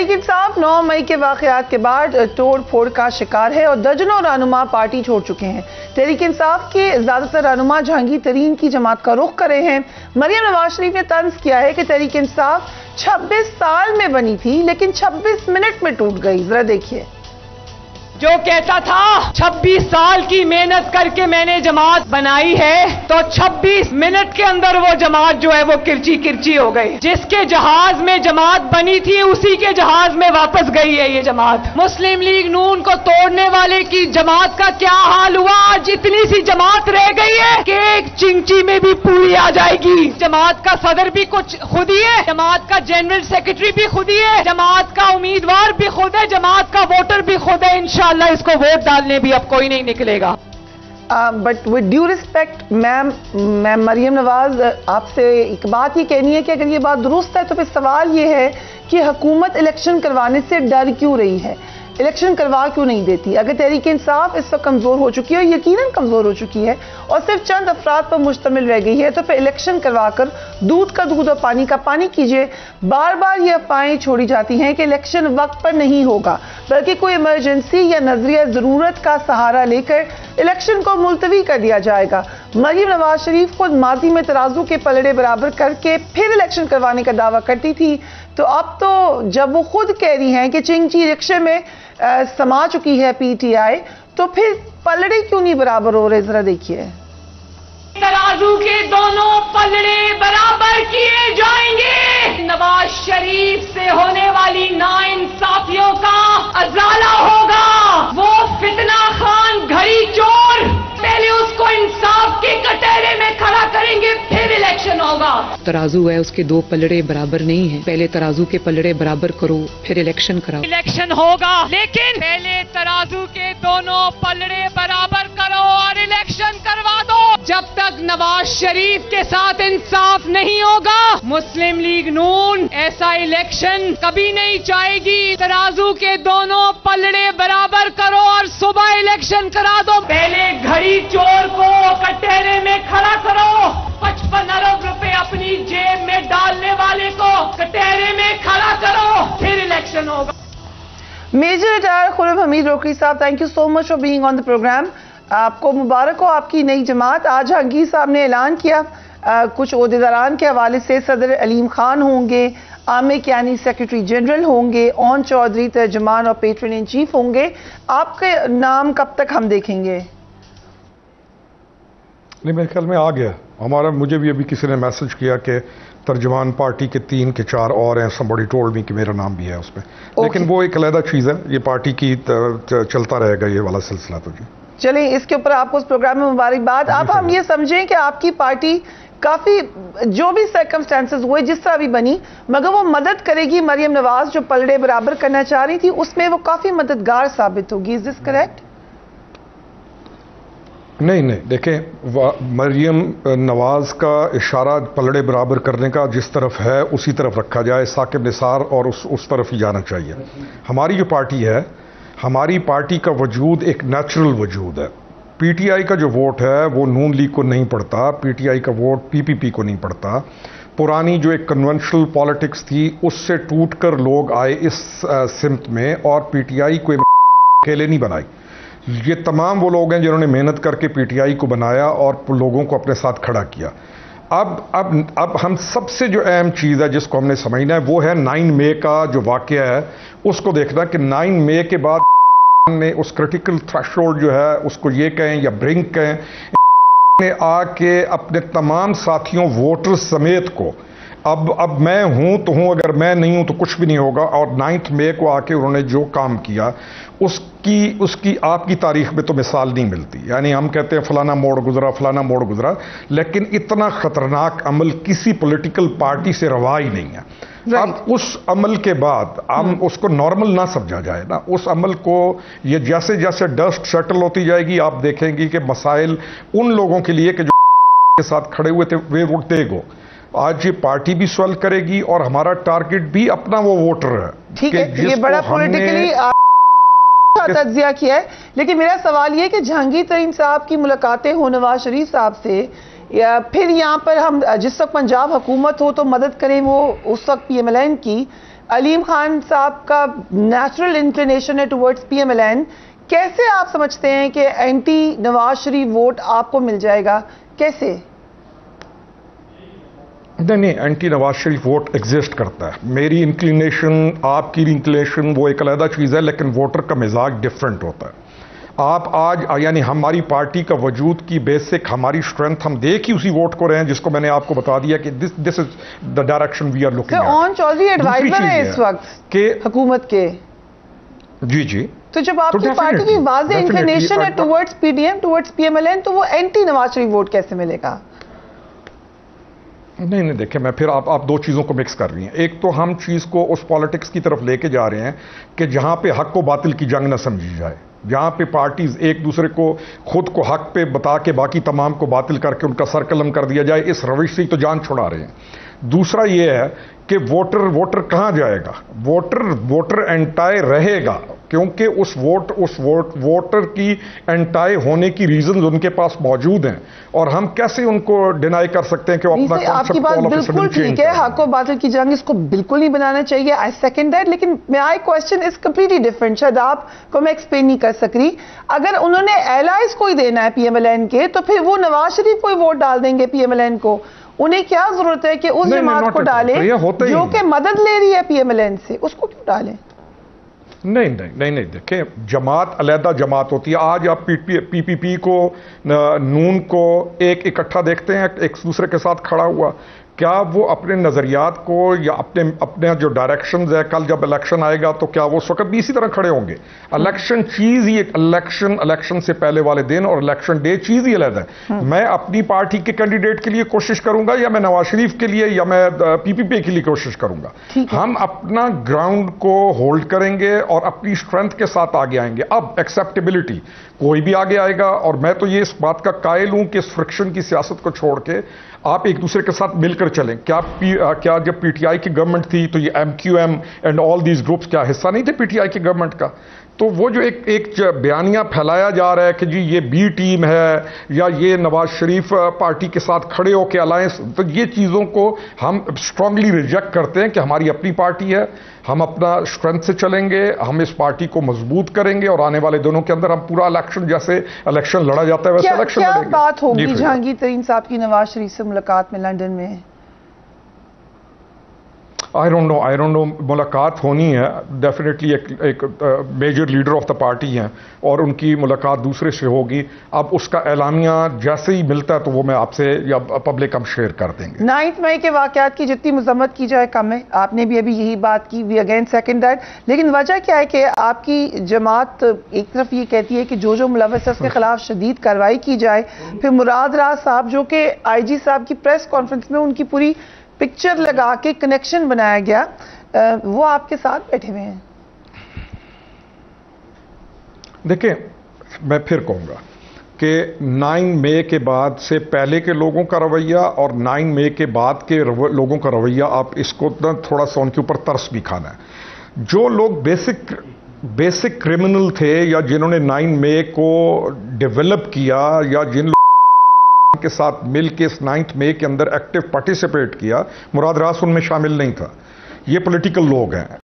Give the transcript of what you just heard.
तहरीक इंसाफ 9 मई के वाक़यात के बाद तोड़ फोड़ का शिकार है और दर्जनों रहनुमा पार्टी छोड़ चुके हैं। तहरीक इंसाफ के ज़्यादातर रहनुमा जहांगीर तरीन की जमात का रुख कर रहे हैं। मरियम नवाज शरीफ ने तंज किया है कि तहरीक इंसाफ 26 साल में बनी थी लेकिन 26 मिनट में टूट गई। जरा देखिए। जो कहता था 26 साल की मेहनत करके मैंने जमात बनाई है, तो 26 मिनट के अंदर वो जमात जो है वो किरची किरची हो गई। जिसके जहाज में जमात बनी थी उसी के जहाज में वापस गई है ये जमात। मुस्लिम लीग नून को तोड़ने वाले की जमात का क्या हाल हुआ? आज इतनी सी जमात रह गई है कि एक चिंची में भी पूरी आ जाएगी। जमात का सदर भी कुछ खुद ही है, जमात का जनरल सेक्रेटरी भी खुद ही है, जमात का उम्मीदवार भी खुद है, जमात का वोटर भी खुद है। इंशाअल्लाह इसको वोट डालने भी अब कोई नहीं निकलेगा। But with due respect ma'am Maryam Nawaz, आपसे एक बात ये कहनी है कि अगर ये बात दुरुस्त है तो फिर सवाल ये है कि हुकूमत इलेक्शन करवाने से डर क्यों रही है, इलेक्शन करवा क्यों नहीं देती? अगर तहरीक इंसाफ इस वक्त कमज़ोर हो चुकी है और यकीनन कमज़ोर हो चुकी है और सिर्फ चंद अफराद पर मुश्तमिल रह गई है, तो फिर इलेक्शन करवा कर दूध का दूध और पानी का पानी कीजिए। बार बार ये अफवाहें छोड़ी जाती हैं कि इलेक्शन वक्त पर नहीं होगा, बल्कि कोई इमरजेंसी या नजरिया ज़रूरत का सहारा लेकर इलेक्शन को मुलतवी कर दिया जाएगा। मरियम नवाज शरीफ खुद माजी में तराजू के पलड़े बराबर करके फिर इलेक्शन करवाने का दावा करती थी, तो अब तो जब वो खुद कह रही हैं कि चिंची रिक्शे में समा चुकी है पीटीआई, तो फिर पलड़े क्यों नहीं बराबर हो रहे? जरा देखिए। तराजू के दोनों पलड़े बराबर किए जाएंगे। नवाज शरीफ से होने वाली नाइंसाफियों का अजाला होगा। वो फितना खान घड़ी चोर, पहले उसको इंसाफ के कटहरे में खड़ा करेंगे फिर इलेक्शन होगा। तराजू है उसके दो पलड़े बराबर नहीं है, पहले तराजू के पलड़े बराबर करो फिर इलेक्शन कराओ। इलेक्शन होगा लेकिन पहले तराजू के दोनों पलड़े बराबर करो और इलेक्शन करवा दो। जब तक नवाज शरीफ के साथ इंसाफ नहीं होगा मुस्लिम लीग नून ऐसा इलेक्शन कभी नहीं चाहेगी। तराजू के दोनों पलड़े बराबर करो और सुबह इलेक्शन करा दो। पहले घड़ी चोर को कटहरे में खड़ा करो। 55 अरब रुपए अपनी जेब में डालने वाले को कटहरे में खड़ा करो, फिर इलेक्शन होगा। Major retire Khurram Hamid Rokhri sahab, thank you so much for being on the programme. आपको मुबारक हो आपकी नई जमात। आज जहांगीर साहब ने ऐलान किया कुछ ओहदेदारान के हवाले से सदर अलीम खान होंगे, आमिर कियानी सेक्रेटरी जनरल होंगे, ओन चौधरी तर्जमान और पेट्रन इन चीफ होंगे। आपके नाम कब तक हम देखेंगे? नहीं, मेरे ख्याल में आ गया हमारा। मुझे भी अभी किसी ने मैसेज किया कि तर्जमान पार्टी के 3 के 4 और हैं, somebody told me कि मेरा नाम भी है उसमें। लेकिन वो एक अलग चीज़ है, ये पार्टी की चलता रहेगा ये वाला सिलसिला। तो जी चलें, इसके ऊपर आपको उस प्रोग्राम में मुबारकबाद। अब हम ये समझें कि आपकी पार्टी काफ़ी जो भी सर्कमस्टेंसेस हुए जिस तरह भी बनी, मगर वो मदद करेगी मरियम नवाज जो पलड़े बराबर करना चाह रही थी, उसमें वो काफ़ी मददगार साबित होगी। Is this correct? नहीं, देखें, मरियम नवाज का इशारा पलड़े बराबर करने का जिस तरफ है उसी तरफ रखा जाए। साकिब निसार और उस तरफ ही जाना चाहिए। हमारी जो पार्टी है, हमारी पार्टी का वजूद एक नेचुरल वजूद है। पीटीआई का जो वोट है वो नून लीग को नहीं पड़ता, पीटीआई का वोट पीपीपी को नहीं पड़ता। पुरानी जो एक कन्वेंशनल पॉलिटिक्स थी उससे टूट कर लोग आए इस सिमत में, और पीटीआई को अकेले नहीं बनाई। ये तमाम वो लोग हैं जिन्होंने मेहनत करके पीटीआई को बनाया और लोगों को अपने साथ खड़ा किया। अब हम सबसे जो अहम चीज़ है जिसको हमने समझना है वो है 9 मई का जो वाक़या है उसको देखना कि 9 मई के बाद ने उस क्रिटिकल थ्रेशोल्ड जो है उसको ये कहें या ब्रिंक कहें, ने आके अपने तमाम साथियों वोटर्स समेत को अब मैं हूं तो हूं, अगर मैं नहीं हूं तो कुछ भी नहीं होगा। और 9 मई को आके उन्होंने जो काम किया उसकी आपकी तारीख में तो मिसाल नहीं मिलती। यानी हम कहते हैं फलाना मोड़ गुजरा, फलाना मोड़ गुजरा, लेकिन इतना खतरनाक अमल किसी पॉलिटिकल पार्टी से रवा ही नहीं है। अब उस अमल के बाद हम उसको नॉर्मल ना समझा जाए ना, उस अमल को ये जैसे जैसे डस्ट सेटल होती जाएगी आप देखेंगी कि मसाइल उन लोगों के लिए कि जो के साथ खड़े हुए थे वे वोट देगो। आज ये पार्टी भी सॉल्व करेगी और हमारा टारगेट भी अपना वो वोटर है। ठीक है, ये बड़ा पॉलिटिकली तज्जिया किया है, लेकिन मेरा सवाल ये कि जहांगीर तरीन साहब की मुलाकातें हो नवाज शरीफ साहब से, या फिर यहाँ पर हम जिस वक्त पंजाब हुकूमत हो तो मदद करें वो उस वक्त PMLN की, علیم خان صاحب کا نیچرل انکلینیشن ہے towards P M L N. کیسے آپ سمجھتے ہیں کہ اینٹی نواز شریف ووٹ آپ کو مل جائے گا؟ کیسے؟ نہیں، anti Nawaz Sharif vote exist کرتا ہے. میری انکلینیشن، آپ کی انکلینیشن وہ ایک علیحدہ چیز ہے، لیکن ووٹر کا مزاج ڈفرینٹ ہوتا ہے. آپ آج یعنی ہماری پارٹی کا وجود کی بیسک ہماری اسٹرینتھ ہم دیکھ ہی اسی ووٹ کو رہے ہیں جس کو میں نے آپ کو بتا دیا کہ this is the direction we are looking at. Aun Chaudhry adviser ہیں اس وقت کہ حکومت کے. جی تو جب آپ کی پارٹی کی واضح انکلینیشن ہے towards P D M, towards P M L N, تو وہ اینٹی نواز شریف ووٹ کیسے ملے گا؟ نہیں دیکھیں، میں پھر آپ دو چیزوں کو مکس کر رہی ہیں. ایک تو ہم چیز کو اس پالیٹکس کی طرف لے کے جا رہے ہیں کہ جہاں پہ حق و باطل کی جنگ نہ سمجھی جائے، جہاں پہ پارٹیز ایک دوسرے کو خود کو حق پہ بتا کے باقی تمام کو باطل کر کے ان کا سر قلم کر دیا جائے. اس روش سے تو جان چھڑا رہے ہیں. دوسرا یہ ہے کہ ووٹر کہاں جائے گا؟ ووٹر انٹائی رہے گا، کیونکہ اس ووٹر کی انٹائی ہونے کی ریزنز ان کے پاس موجود ہیں، اور ہم کیسے ان کو ڈینائی کر سکتے ہیں کہ وہ اپنا آپ کی بات بالکل ٹھیک ہے. حق و باطل کی جنگ اس کو بالکل نہیں بنانا چاہیے. آئی سیکنڈ دیٹ. لیکن مائی کوسچن از کمپلیٹلی ڈفرنٹ. شاید آپ کو میں ایکسپلین نہیں کر سک رہی. اگر انہوں نے ایلائز کو ہی دینا ہے پی ایم ایل این کے، تو پھر وہ نواز شریف کو ہی ووٹ ڈال دیں گے پی ایم ایل این کو. انہیں کیا ضرورت ہے کہ اس جماعت کو ڈالیں جو کہ مدد لے رہی ہے پی ایم ایل این سے؟ اس کو کیوں ڈالیں؟ نہیں دیکھیں، جماعت علیحدہ جماعت ہوتی ہے. آج آپ پی پی پی کو، نون کو ایک اکٹھا دیکھتے ہیں ایک دوسرے کے ساتھ کھڑا ہوا. کیا وہ اپنے نظریات کو یا اپنے جو ڈائریکشنز ہے، کل جب الیکشن آئے گا تو کیا وہ اس وقت بھی اسی طرح کھڑے ہوں گے؟ الیکشن چیز ہی ایک الیکشن سے پہلے والے دن اور الیکشن ڈے چیز ہی علیحدہ ہے. میں اپنی پارٹی کے کینڈیڈیٹ کے لیے کوشش کروں گا، یا میں نواز شریف کے لیے، یا میں پی پی پی کے لیے کوشش کروں گا. ہم اپنا گراؤنڈ کو ہولڈ کریں گے اور اپنی اسٹرینتھ کے ساتھ آگے آئیں گے. اب ایکسیپٹیبلٹی کوئی بھی آگے آئے گا، اور میں تو یہ اس بات کا قائل ہوں کہ اس فرکشن کی سیاست کو چھوڑ کے آپ ایک دوسرے کے ساتھ مل کر چلیں. کیا جب پی ٹی آئی کی گورنمنٹ تھی تو یہ M Q M and all these groups کیا حصہ نہیں تھے پی ٹی آئی کی گورنمنٹ کا؟ تو وہ جو ایک بیانیہ پھیلایا جا رہا ہے کہ جی یہ بی ٹیم ہے یا یہ نواز شریف پارٹی کے ساتھ کھڑے ہو کے الائنس، تو یہ چیزوں کو ہم اسٹرانگلی ریجیکٹ کرتے ہیں کہ ہماری اپنی پارٹی ہے، ہم اپنا اسٹرینتھ سے چلیں گے، ہم اس پارٹی کو مضبوط کریں گے، اور آنے والے دنوں کے اندر ہم پورا الیکشن جیسے الیکشن لڑا جاتا ہے ویسے الیکشن لڑیں گے. کیا بات ہوگی جہانگیر ترین صاحب کی نواز شریف سے ملاقات میں لندن میں؟ آئی ڈونٹ نو ملاقات ہونی ہے. ڈیفینیٹلی ایک major leader of the party ہیں اور ان کی ملاقات دوسرے سے ہوگی. اب اس کا اعلامیہ جیسے ہی ملتا ہے تو وہ میں آپ سے یا پبلک ہم شیئر کر دیں گے. 9 مئی کے واقعات کی جتنی مذمت کی جائے کم ہے. آپ نے بھی ابھی یہی بات کی، وی اگین سیکنڈ دیٹ. لیکن وجہ کیا ہے کہ آپ کی جماعت ایک طرف یہ کہتی ہے کہ جو ملوث ہے اس کے خلاف شدید کارروائی کی جائے، پھر مراد راز صاحب جو کہ آئی جی صاحب کی پریس کانفرنس میں ان کی پوری پکچر لگا کے کنیکشن بنایا گیا، وہ آپ کے ساتھ بیٹھے ہوئے ہیں. دیکھیں، میں پھر کہوں گا کہ 9 مئی کے بعد سے پہلے کے لوگوں کا رویہ اور 9 مئی کے بعد کے لوگوں کا رویہ، آپ اس کو تھوڑا سا ان کے اوپر ترس بھی کھانا ہے. جو لوگ بیسک کرمنل تھے یا جنہوں نے 9 مئی کو ڈیولپ کیا یا جن کے ساتھ مل کے اس 9 مئی کے اندر ایکٹیو پارٹیسپیٹ کیا، مراد راز ان میں شامل نہیں تھا. یہ پولیٹیکل لوگ ہیں.